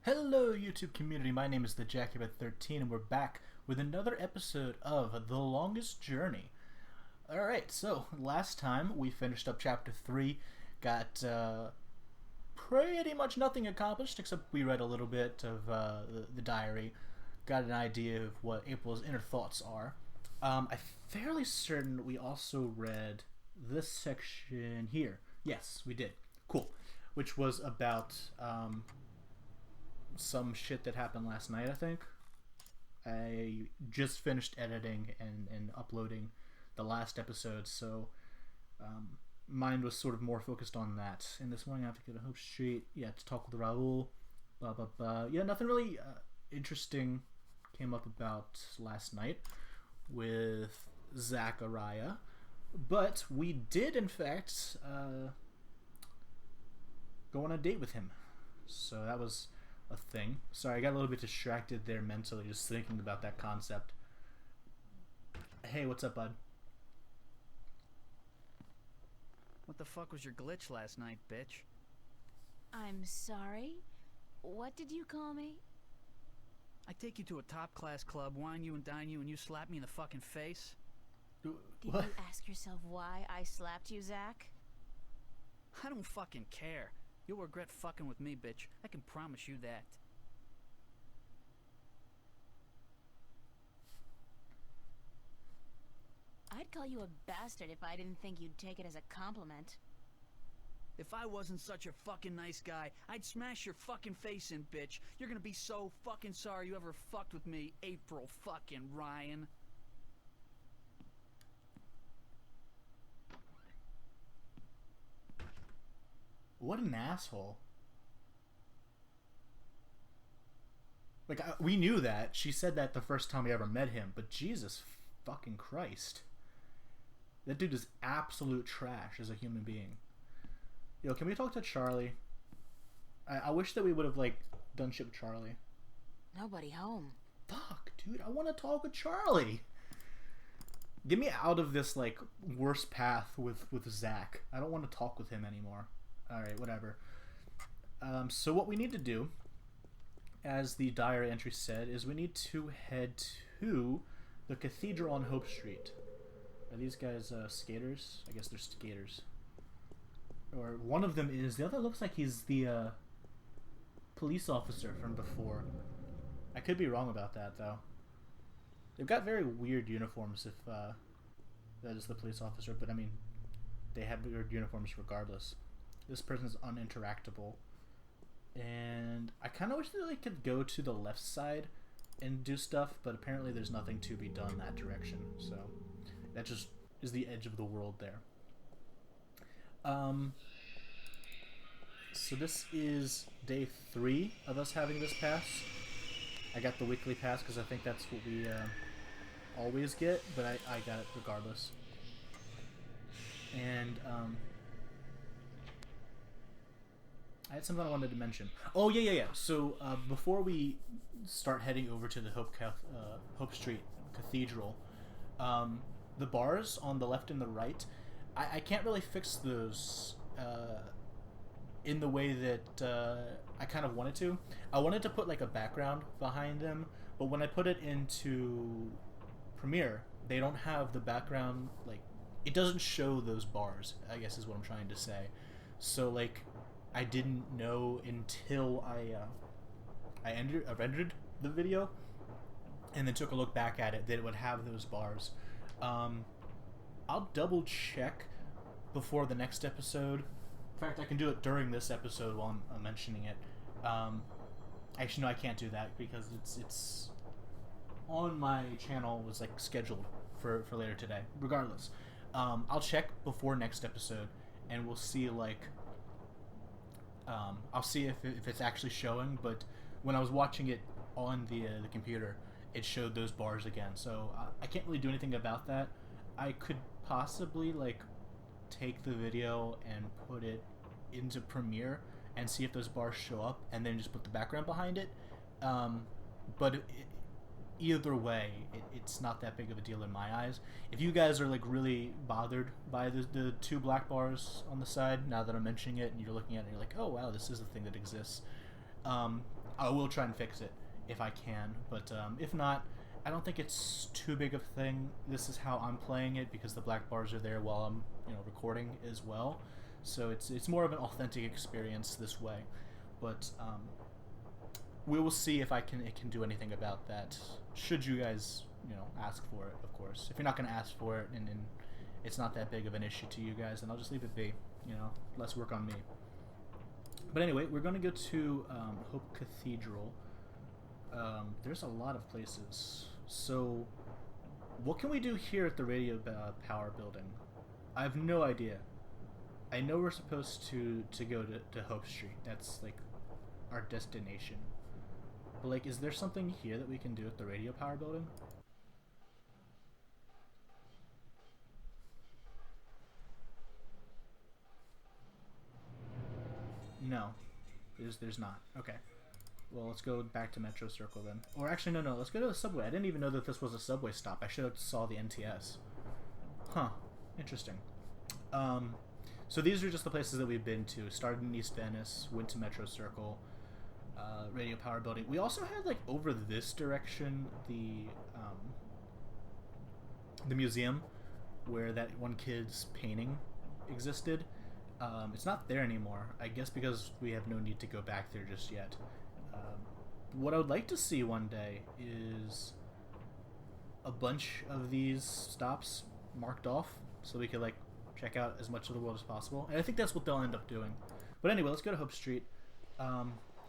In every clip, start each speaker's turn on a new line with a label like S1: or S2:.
S1: Hello, YouTube community. My name is the Jackrabbit13, and we're back with another episode of The Longest Journey. Alright, so last time we finished up Chapter 3, got pretty much nothing accomplished, except we read a little bit of the diary, got an idea of what April's inner thoughts are. I'm fairly certain we also read this section here. Yes, we did. Cool. Which was about some shit that happened last night, I think. I just finished editing and uploading the last episode, so mine was sort of more focused on that. And this morning I have to go to Hope Street, to talk with Raul, blah blah blah. Yeah, nothing really interesting came up about last night with Zachariah, but we did in fact go on a date with him, so that was a thing. Sorry, I got a little bit distracted there mentally just thinking about that concept. Hey, what's up, bud?
S2: What the fuck was your glitch last night, bitch?
S3: I'm sorry? What did you call me?
S2: I take you to a top-class club, wine you and dine you, and you slap me in the fucking face?
S3: Did
S1: What?
S3: you ask yourself why I slapped you, Zach?
S2: I don't fucking care. You'll regret fucking with me, bitch. I can promise you that.
S3: I'd call you a bastard if I didn't think you'd take it as a compliment.
S2: If I wasn't such a fucking nice guy, I'd smash your fucking face in, bitch. You're gonna be so fucking sorry you ever fucked with me, April fucking Ryan.
S1: What an asshole. Like, we knew that. She said that the first time we ever met him, but Jesus fucking Christ. That dude is absolute trash as a human being. Yo, can we talk to Charlie? I wish that we would have, like, done shit with Charlie.
S3: Nobody home.
S1: Fuck, dude, I want to talk with Charlie. Get me out of this, like, worst path with Zach. I don't want to talk with him anymore. Alright, whatever. So what we need to do, as the diary entry said, is we need to head to the cathedral on Hope Street. Are these guys skaters? I guess they're skaters. Or one of them is. The other looks like he's the police officer from before. I could be wrong about that, though. They've got very weird uniforms if that is the police officer, but I mean, they have weird uniforms regardless. This person's uninteractable. And I kind of wish that they could go to the left side and do stuff, but apparently there's nothing to be done that direction. So that just is the edge of the world there. So this is day 3 of us having this pass. I got the weekly pass because I think that's what we always get, but I got it regardless. And I had something I wanted to mention. Oh, yeah. So, before we start heading over to the Hope Street Cathedral, the bars on the left and the right, I can't really fix those in the way that I kind of wanted to. I wanted to put, like, a background behind them, but when I put it into Premiere, they don't have the background, like, it doesn't show those bars, I guess is what I'm trying to say. So, like, I didn't know until I rendered the video and then took a look back at it that it would have those bars. I'll double check before the next episode. In fact, I can do it during this episode while I'm mentioning it. Actually, no, I can't do that because it's on my channel, was like scheduled for later today. Regardless, I'll check before next episode and we'll see, like, I'll see if it's actually showing, but when I was watching it on the computer, it showed those bars again. So I can't really do anything about that. I could possibly, like, take the video and put it into Premiere and see if those bars show up, and then just put the background behind it. But either way, it's not that big of a deal in my eyes. If you guys are, like, really bothered by the 2 black bars on the side, now that I'm mentioning it, and you're looking at it and you're like, oh wow, this is a thing that exists, I will try and fix it if I can, but if not, I don't think it's too big of a thing. This is how I'm playing it because the black bars are there while I'm recording as well, so it's more of an authentic experience this way. But we will see if it can do anything about that. Should you guys ask for it, of course. If you're not going to ask for it and it's not that big of an issue to you guys, then I'll just leave it be. Less work on me. But anyway, we're going to go to Hope Cathedral. There's a lot of places. So, what can we do here at the radio power building? I have no idea. I know we're supposed to go to Hope Street. That's like our destination. But like, is there something here that we can do at the radio power building? No, there's not. Okay. Well, let's go back to Metro Circle then. Or actually, no. Let's go to the subway. I didn't even know that this was a subway stop. I should have saw the NTS. Huh. Interesting. So these are just the places that we've been to. Started in East Venice, went to Metro Circle, Radio Power Building. We also had, like, over this direction, the museum where that one kid's painting existed. It's not there anymore, I guess because we have no need to go back there just yet. What I would like to see one day is a bunch of these stops marked off so we could like check out as much of the world as possible, and I think that's what they'll end up doing. But anyway, let's go to Hope Street.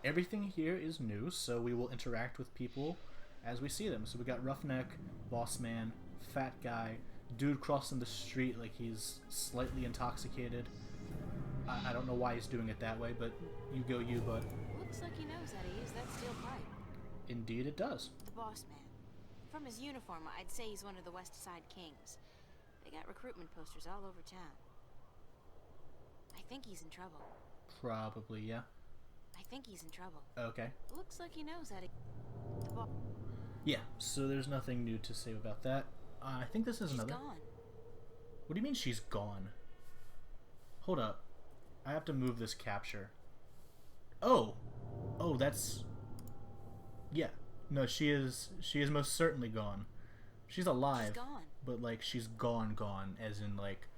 S1: Everything here is new, so we will interact with people as we see them. So we got Roughneck, Boss Man, Fat Guy, Dude crossing the street like he's slightly intoxicated. I don't know why he's doing it that way, but you go you, bud.
S3: Looks like he knows how to use that steel pipe.
S1: Indeed it does.
S4: The Boss Man. From his uniform, I'd say he's one of the West Side Kings. They got recruitment posters all over town. I think he's in trouble.
S1: Probably, yeah.
S4: I think he's in trouble.
S1: Okay.
S3: Looks like he knows how to...
S4: The
S1: Yeah, so there's nothing new to say about that. I think this is
S4: She's
S1: another...
S4: gone.
S1: What do you mean she's gone? Hold up. I have to move this capture. Oh! Oh, that's... Yeah. No, she is most certainly gone. She's alive.
S4: She's gone.
S1: But, like, she's gone, as in, like...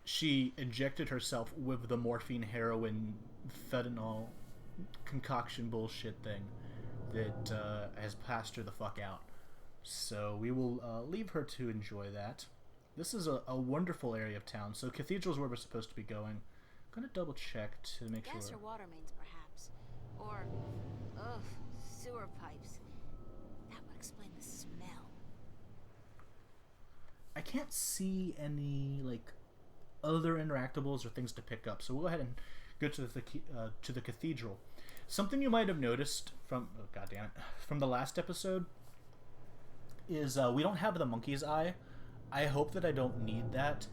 S1: She injected herself with the morphine, heroin, fentanyl concoction bullshit thing that has passed her the fuck out. So we will leave her to enjoy that. This is a wonderful area of town. So Cathedral's where we're supposed to be going. I'm going to double check to make
S4: Gas
S1: sure.
S4: or water mains, perhaps. Or, sewer pipes. That would explain the smell.
S1: I can't see any, like, other interactables or things to pick up. So we'll go ahead and go to the cathedral. Something you might have noticed from... Oh, goddammit. From the last episode is we don't have the monkey's eye. I hope that I don't need that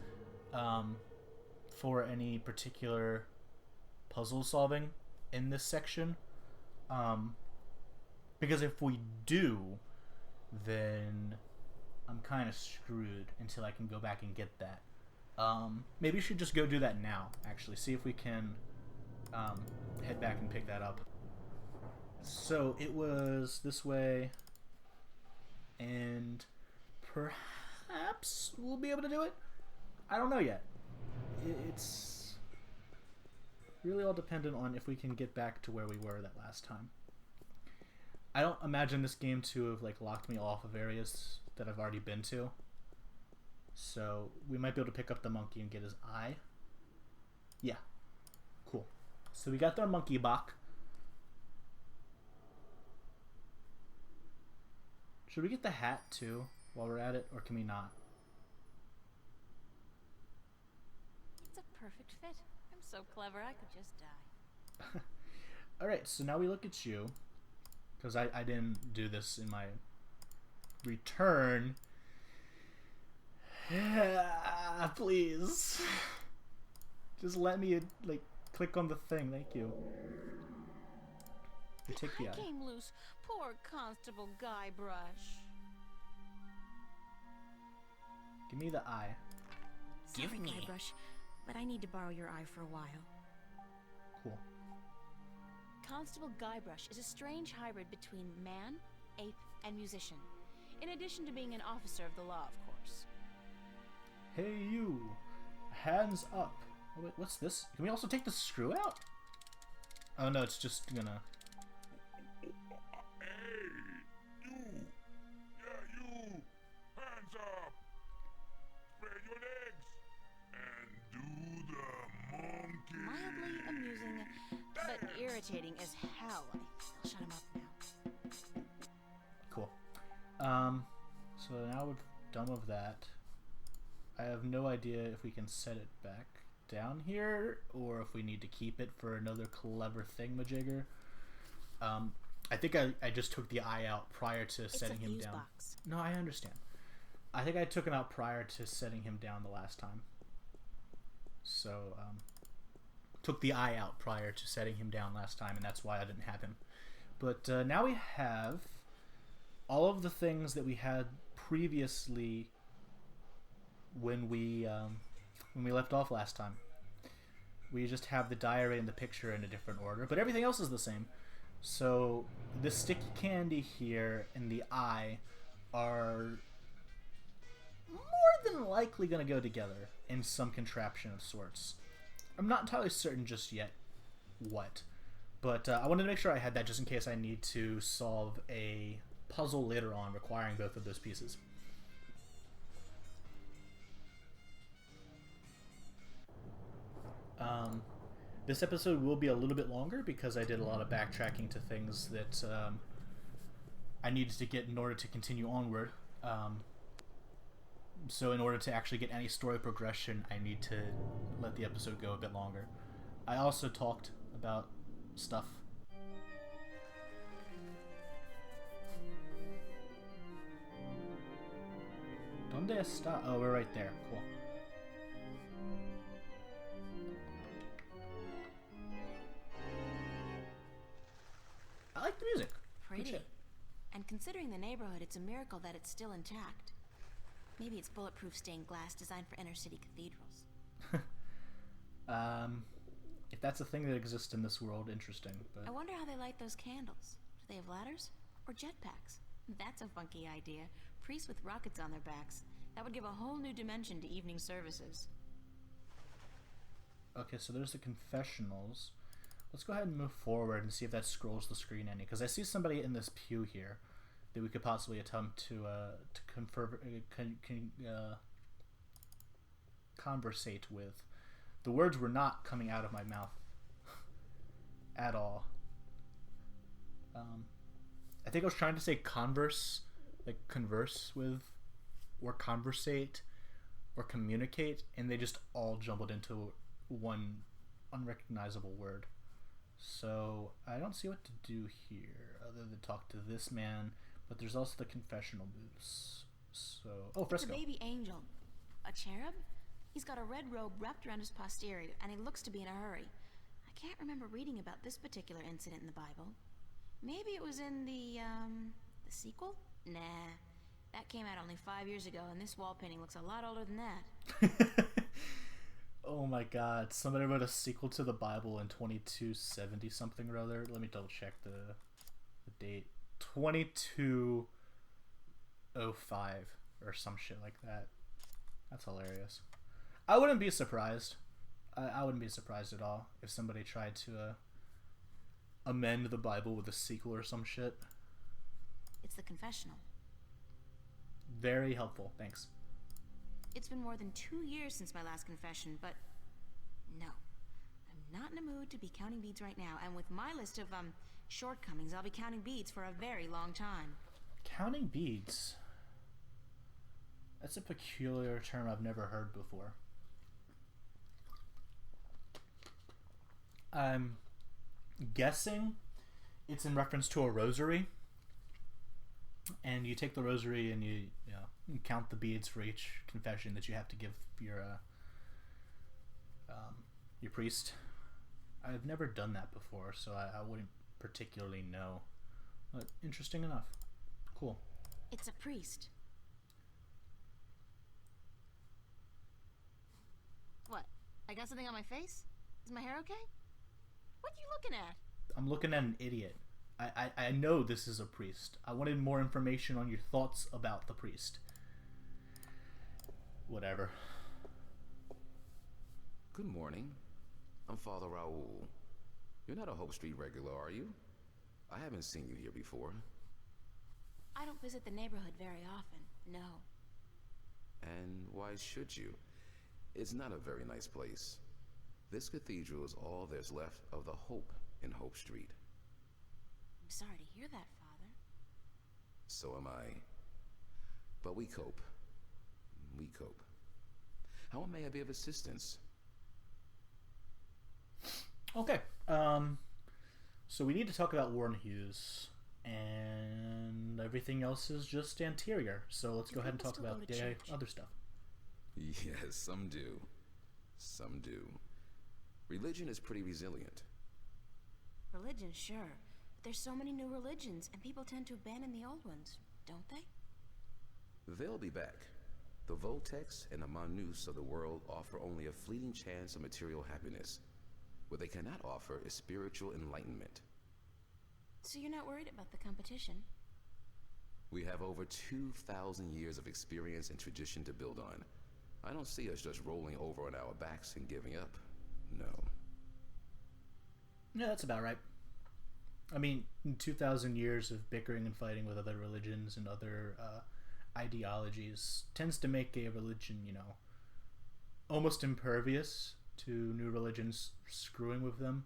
S1: for any particular puzzle solving in this section. Because if we do, then I'm kind of screwed until I can go back and get that. Maybe we should just go do that now, actually. See if we can head back and pick that up. So it was this way, and perhaps we'll be able to do it. I don't know yet. It's really all dependent on if we can get back to where we were that last time. I don't imagine this game to have like locked me off of areas that I've already been to. So we might be able to pick up the monkey and get his eye. Yeah. Cool. So we got our monkey back. Should we get the hat too while we're at it, or can we not?
S3: It's a perfect fit. I'm so clever, I could just die.
S1: Alright, so now we look at you. Because I didn't do this in my return. Please. Just let me, like, click on the thing. Thank you. And take the eye.
S3: Came loose. Poor Constable Guybrush.
S1: Give me the eye.
S4: Sorry, Guybrush, but I need to borrow your eye for a while.
S1: Cool.
S4: Constable Guybrush is a strange hybrid between man, ape, and musician. In addition to being an officer of the law, of course.
S1: Hey you! Hands up! Oh, wait, what's this? Can we also take the screw out? Oh no, it's just gonna...
S5: Hey! You! Yeah, you! Hands up! Spread your legs! And do the monkey!
S4: Mildly amusing, but irritating as hell. I'll shut him up now.
S1: Cool. So now we're done with that. I have no idea if we can set it back down here or if we need to keep it for another clever thingamajigger. I think I just took the eye out prior to setting him down.
S4: Box.
S1: No, I understand. I think I took him out prior to setting him down the last time. So, took the eye out prior to setting him down last time, and that's why I didn't have him. But now we have all of the things that we had previously when we left off last time. We just have the diary and the picture in a different order, but everything else is the same. So the sticky candy here and the eye are more than likely going to go together in some contraption of sorts. I'm not entirely certain just yet what, but I wanted to make sure I had that just in case I need to solve a puzzle later on requiring both of those pieces. This episode will be a little bit longer because I did a lot of backtracking to things that I needed to get in order to continue onward. So in order to actually get any story progression, I need to let the episode go a bit longer. I also talked about stuff. Donde está? Oh, we're right there. Cool. I like the music.
S4: Pretty. And considering the neighborhood, it's a miracle that it's still intact. Maybe it's bulletproof stained glass designed for inner city cathedrals.
S1: If that's a thing that exists in this world, interesting. But
S4: I wonder how they light those candles. Do they have ladders? Or jetpacks? That's a funky idea. Priests with rockets on their backs. That would give a whole new dimension to evening services.
S1: Okay, so there's the confessionals. Let's go ahead and move forward and see if that scrolls the screen any. Because I see somebody in this pew here that we could possibly attempt to conversate with. The words were not coming out of my mouth at all. I think I was trying to say converse, like converse with, or conversate, or communicate, and they just all jumbled into one unrecognizable word. So I don't see what to do here other than talk to this man, but there's also the confessional booths. So, oh, Fresco.
S4: It's a baby angel. A cherub? He's got a red robe wrapped around his posterior, and he looks to be in a hurry. I can't remember reading about this particular incident in the Bible. Maybe it was in the sequel? Nah. That came out only 5 years ago, and this wall painting looks a lot older than that.
S1: Oh my god, somebody wrote a sequel to the Bible in 2270 something or other. Let me double check the date. 2205 or some shit like that. That's hilarious. I wouldn't be surprised. I wouldn't be surprised at all if somebody tried to amend the Bible with a sequel or some shit.
S4: It's the confessional.
S1: Very helpful, thanks.
S4: It's been more than 2 years since my last confession, but no. I'm not in a mood to be counting beads right now, and with my list of, shortcomings, I'll be counting beads for a very long time.
S1: Counting beads? That's a peculiar term I've never heard before. I'm guessing it's in reference to a rosary. And you take the rosary and you count the beads for each confession that you have to give your priest. I've never done that before, so I wouldn't particularly know. But interesting enough. Cool.
S4: It's a priest. What? I got something on my face? Is my hair okay? What are you looking at?
S1: I'm looking at an idiot. I know this is a priest. I wanted more information on your thoughts about the priest. Whatever.
S6: Good morning. I'm Father Raul. You're not a Hope Street regular, are you? I haven't seen you here before.
S4: I don't visit the neighborhood very often, no.
S6: And why should you? It's not a very nice place. This cathedral is all there's left of the hope in Hope Street.
S4: I'm sorry to hear that, Father.
S6: So am I. But we cope. We cope. How may I be of assistance?
S1: Okay. So we need to talk about Warren Hughes, and everything else is just anterior. So let's go ahead and talk about the other stuff.
S6: Yes, some do. Some do. Religion is pretty resilient.
S4: Religion, sure. But there's so many new religions, and people tend to abandon the old ones, don't they?
S6: They'll be back. The Voltex and the Manus of the world offer only a fleeting chance of material happiness. What they cannot offer is spiritual enlightenment.
S4: So you're not worried about the competition?
S6: We have over 2,000 years of experience and tradition to build on. I don't see us just rolling over on our backs and giving up. No.
S1: Yeah, that's about right. I mean, 2,000 years of bickering and fighting with other religions and other ideologies tends to make a religion, almost impervious to new religions screwing with them,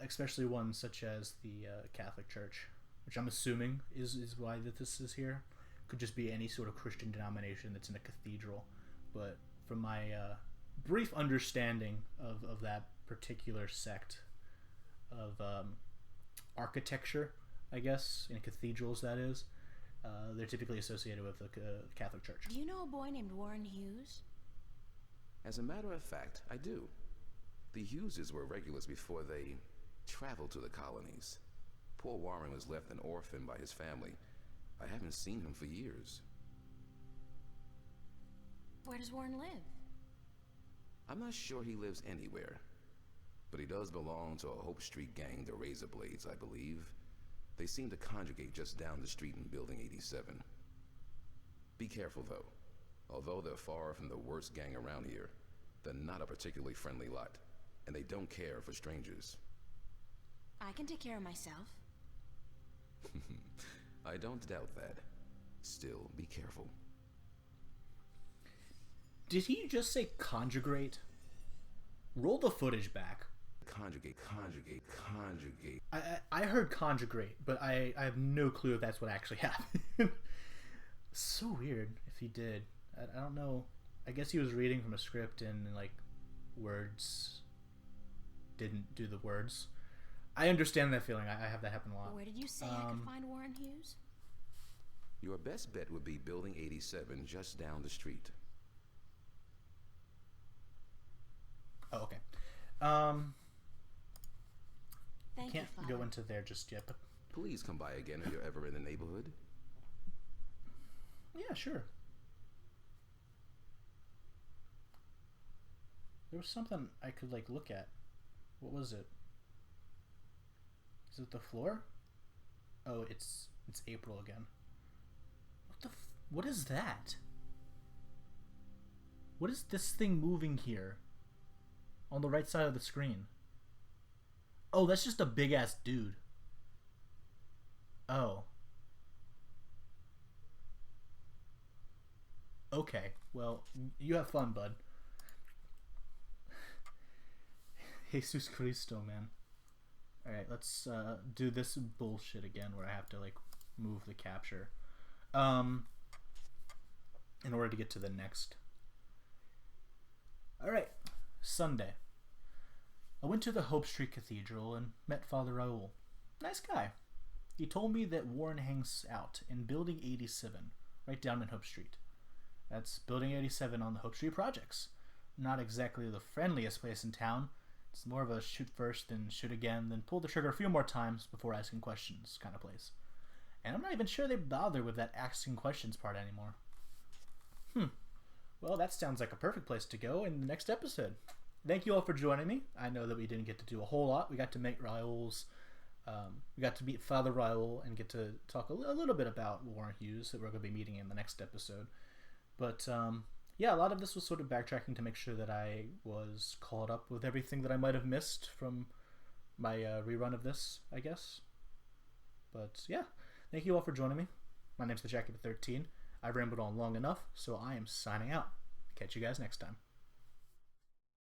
S1: especially ones such as the Catholic Church, which I'm assuming is why this is here. Could just be any sort of Christian denomination that's in a cathedral. But from my brief understanding of that particular sect of architecture, I guess, in cathedrals, that is, they're typically associated with the Catholic Church.
S4: Do you know a boy named Warren Hughes?
S6: As a matter of fact, I do. The Hugheses were regulars before they traveled to the colonies. Poor Warren was left an orphan by his family. I haven't seen him for years.
S4: Where does Warren live?
S6: I'm not sure he lives anywhere. But he does belong to a Hope Street gang, the Razor Blades, I believe. They seem to congregate just down the street in Building 87. Be careful, though. Although they're far from the worst gang around here, they're not a particularly friendly lot, and they don't care for strangers.
S4: I can take care of myself.
S6: I don't doubt that. Still, be careful.
S1: Did he just say conjugate? Roll the footage back.
S6: Conjugate.
S1: I heard conjugate, but I have no clue if that's what actually happened. So weird if he did. I don't know. I guess he was reading from a script and words didn't do the words. I understand that feeling. I have that happen a lot.
S4: Where did you say I could find Warren Hughes?
S6: Your best bet would be Building 87, just down the street.
S1: Oh, okay.
S4: Thank
S1: Can't
S4: you, Father.
S1: go into there just yet, but
S6: Please come by again if you're ever in the neighborhood.
S1: yeah, sure. There was something I could look at. What was it? Is it the floor? Oh, it's April again. What is that? What is this thing moving here? On the right side of the screen. Oh, that's just a big ass dude. Oh. Okay, well, you have fun, bud. Jesus Cristo, man. Alright, let's do this bullshit again where I have to move the capture. In order to get to the next. Alright, Sunday. I went to the Hope Street Cathedral and met Father Raul. Nice guy. He told me that Warren hangs out in Building 87, right down in Hope Street. That's Building 87 on the Hope Street projects. Not exactly the friendliest place in town. It's more of a shoot first, then shoot again, then pull the trigger a few more times before asking questions kind of place. And I'm not even sure they bother with that asking questions part anymore. Well, that sounds like a perfect place to go in the next episode. thank you all for joining me. I know that we didn't get to do a whole lot. We got to make Raul's. We got to meet Father Raul and get to talk a little bit about Warren Hughes that we're going to be meeting in the next episode. But yeah, a lot of this was sort of backtracking to make sure that I was caught up with everything that I might have missed from my rerun of this, I guess. But yeah, thank you all for joining me. My name's the Jackie 13. I've rambled on long enough, so I am signing out. Catch you guys next time.